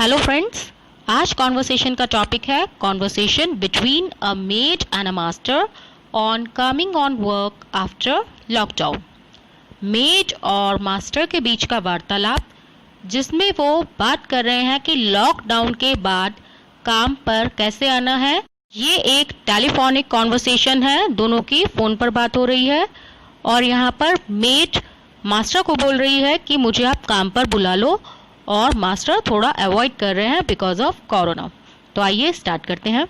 Hello friends, आज conversation का topic है conversation between a made and a master on coming on work after lockdown. Made और master के बीच का वार्तालाप जिसमें वो बात कर रहे हैं कि लॉकडाउन के बाद काम पर कैसे आना है। ये एक टेलीफोनिक कॉन्वर्सेशन है, दोनों की फ़ोन पर बात हो रही है और यहाँ पर मेड मास्टर को बोल रही है कि मुझे आप काम पर बुला लो और मास्टर थोड़ा अवॉइड कर रहे हैं बिकॉज ऑफ कोरोना। तो आइए स्टार्ट करते हैं।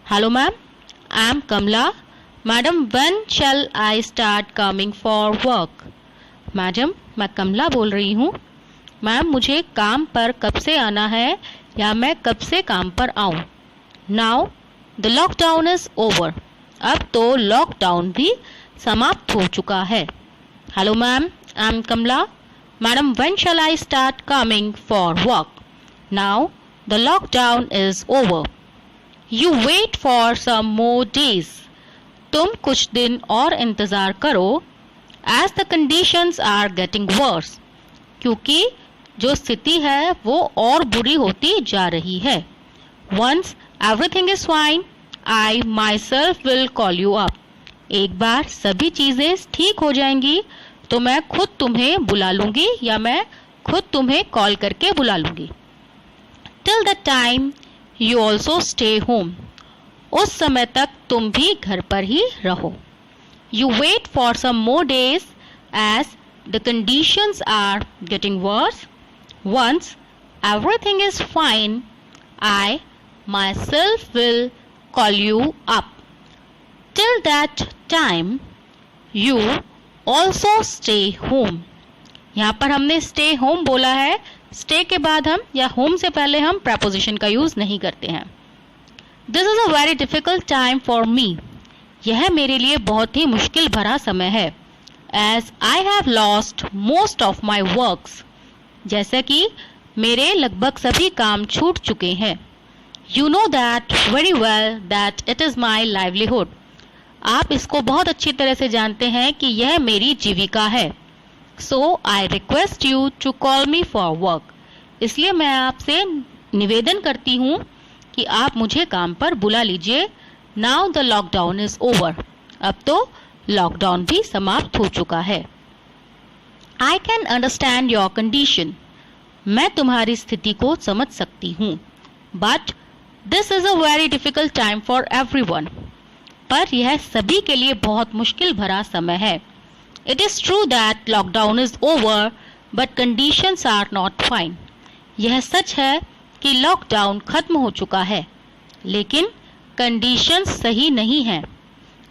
Hello ma'am, I am Kamla. Madam, when shall I start coming for work? Madam, मैं कमला बोल रही हूँ। मैम, मुझे काम पर कब से आना है या मैं कब से काम पर आऊँ? Now the lockdown is over. अब तो लॉकडाउन भी समाप्त हो चुका है। Hello ma'am, I am Kamla. Madam, when shall I start coming for work? Now the lockdown is over. You wait for some more days. तुम कुछ दिन और इंतज़ार करो as the conditions are getting worse. क्योंकि जो स्थिति है वो और बुरी होती जा रही है। Once everything is fine, I myself will call you up. एक बार सभी चीज़ें ठीक हो जाएंगी तो मैं खुद तुम्हें बुला लूँगी या मैं खुद तुम्हें कॉल करके बुला लूँगी। Till the time you also stay home. उस समय तक तुम भी घर पर ही रहो। You wait for some more days as the conditions are getting worse. Once everything is fine, I myself will call you up. Till that time you also stay home. यहाँ पर हमने स्टे होम बोला है। Stay के बाद हम या home से पहले हम प्रपोजिशन का यूज़ नहीं करते हैं। This is a very difficult time for me. यह मेरे लिए बहुत ही मुश्किल भरा समय है। As I have lost most of my works. जैसे कि मेरे लगभग सभी काम छूट चुके हैं। You know that very well that it is my livelihood. आप इसको बहुत अच्छी तरह से जानते हैं कि यह मेरी जीविका है। So I request you to call me for work. इसलिए मैं आपसे निवेदन करती हूँ कि आप मुझे काम पर बुला लीजिए। Now the lockdown is over. अब तो लॉकडाउन भी समाप्त हो चुका है। I can understand your condition. मैं तुम्हारी स्थिति को समझ सकती हूँ। But this is a very difficult time for everyone. पर यह सभी के लिए बहुत मुश्किल भरा समय है। It is true that lockdown is over but conditions are not fine. यह सच है कि लॉकडाउन खत्म हो चुका है लेकिन कंडीशंस सही नहीं हैं।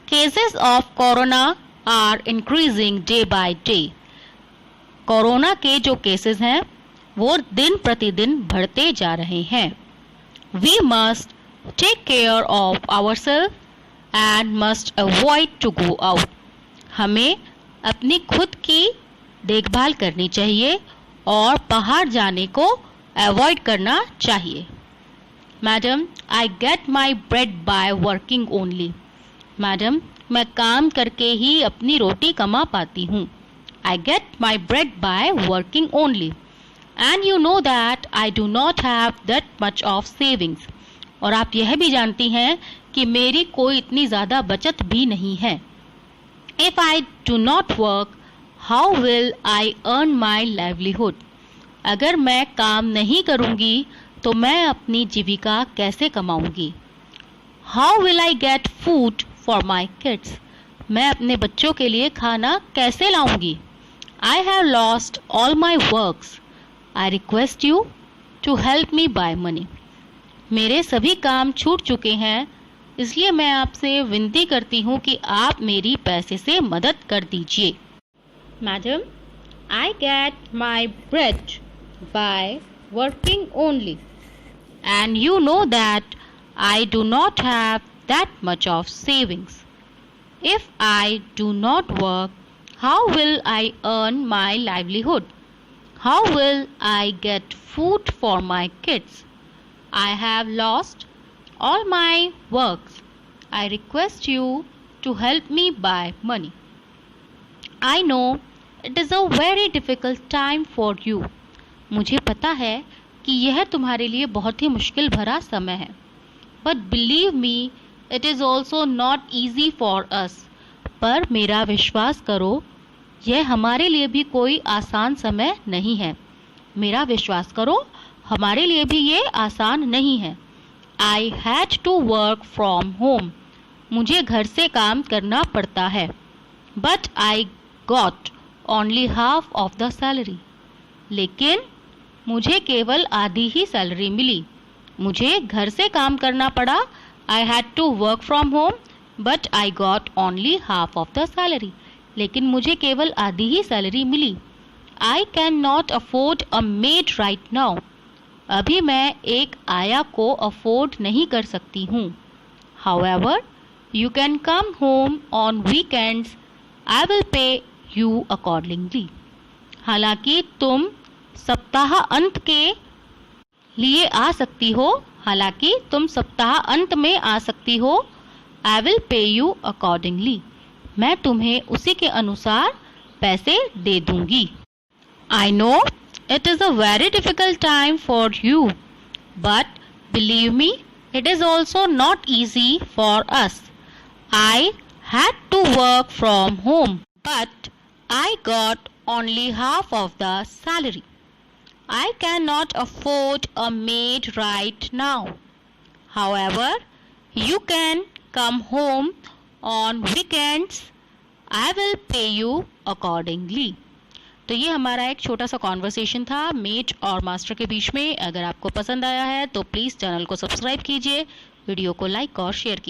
Cases of corona are increasing day by day. Corona के जो केसेस हैं वो दिन प्रतिदिन बढ़ते जा रहे हैं। We must take care of ourselves and must avoid to go out. हमें अपनी खुद की देखभाल करनी चाहिए और बाहर जाने को अवॉइड करना चाहिए। Madam, I get my bread by working only. Madam, मैं काम करके ही अपनी रोटी कमा पाती हूँ। I get my bread by working only and you know that I do not have that much of savings. और आप यह भी जानती हैं कि मेरी कोई इतनी ज़्यादा बचत भी नहीं है। If I do not work, how will I earn my livelihood? अगर मैं काम नहीं करूँगी तो मैं अपनी जीविका कैसे कमाऊँगी? How will I get food for my kids? मैं अपने बच्चों के लिए खाना कैसे लाऊँगी? I have lost all my works. I request you to help me by money. मेरे सभी काम छूट चुके हैं, इसलिए मैं आपसे विनती करती हूँ कि आप मेरी पैसे से मदद कर दीजिए। Madam, I get my bread by working only and you know that I do not have that much of savings. If I do not work, how will I earn my livelihood? How will I get food for my kids? I have lost all my works. I request you to help me buy money. I know it is a very difficult time for you. मुझे पता है कि यह तुम्हारे लिए बहुत ही मुश्किल भरा समय है, but believe me it is also not easy for us. पर मेरा विश्वास करो, यह हमारे लिए भी कोई आसान समय नहीं है। मेरा विश्वास करो, हमारे लिए भी ये आसान नहीं है। I had to work from home. मुझे घर से काम करना पड़ता है। But I got only half of the salary. लेकिन मुझे केवल आधी ही सैलरी मिली। मुझे घर से काम करना पड़ा। I had to work from home, but I got only half of the salary. लेकिन मुझे केवल आधी ही सैलरी मिली। I cannot afford a maid right now. अभी मैं एक आया को अफोर्ड नहीं कर सकती हूँ। However, you can come home on weekends. I will pay you accordingly. हालांकि तुम सप्ताह अंत के लिए आ सकती हो, हालांकि तुम सप्ताह अंत में आ सकती हो। I will pay you accordingly. मैं तुम्हें उसी के अनुसार पैसे दे दूंगी। I know it is a very difficult time for you, but believe me, it is also not easy for us. I had to work from home, but I got only half of the salary. I cannot afford a maid right now. However, you can come home on weekends. I will pay you accordingly. तो ये हमारा एक छोटा सा conversation था made और master के बीच में। अगर आपको पसंद आया है तो प्लीज़ चैनल को सब्सक्राइब कीजिए, वीडियो को लाइक और शेयर कीजिए।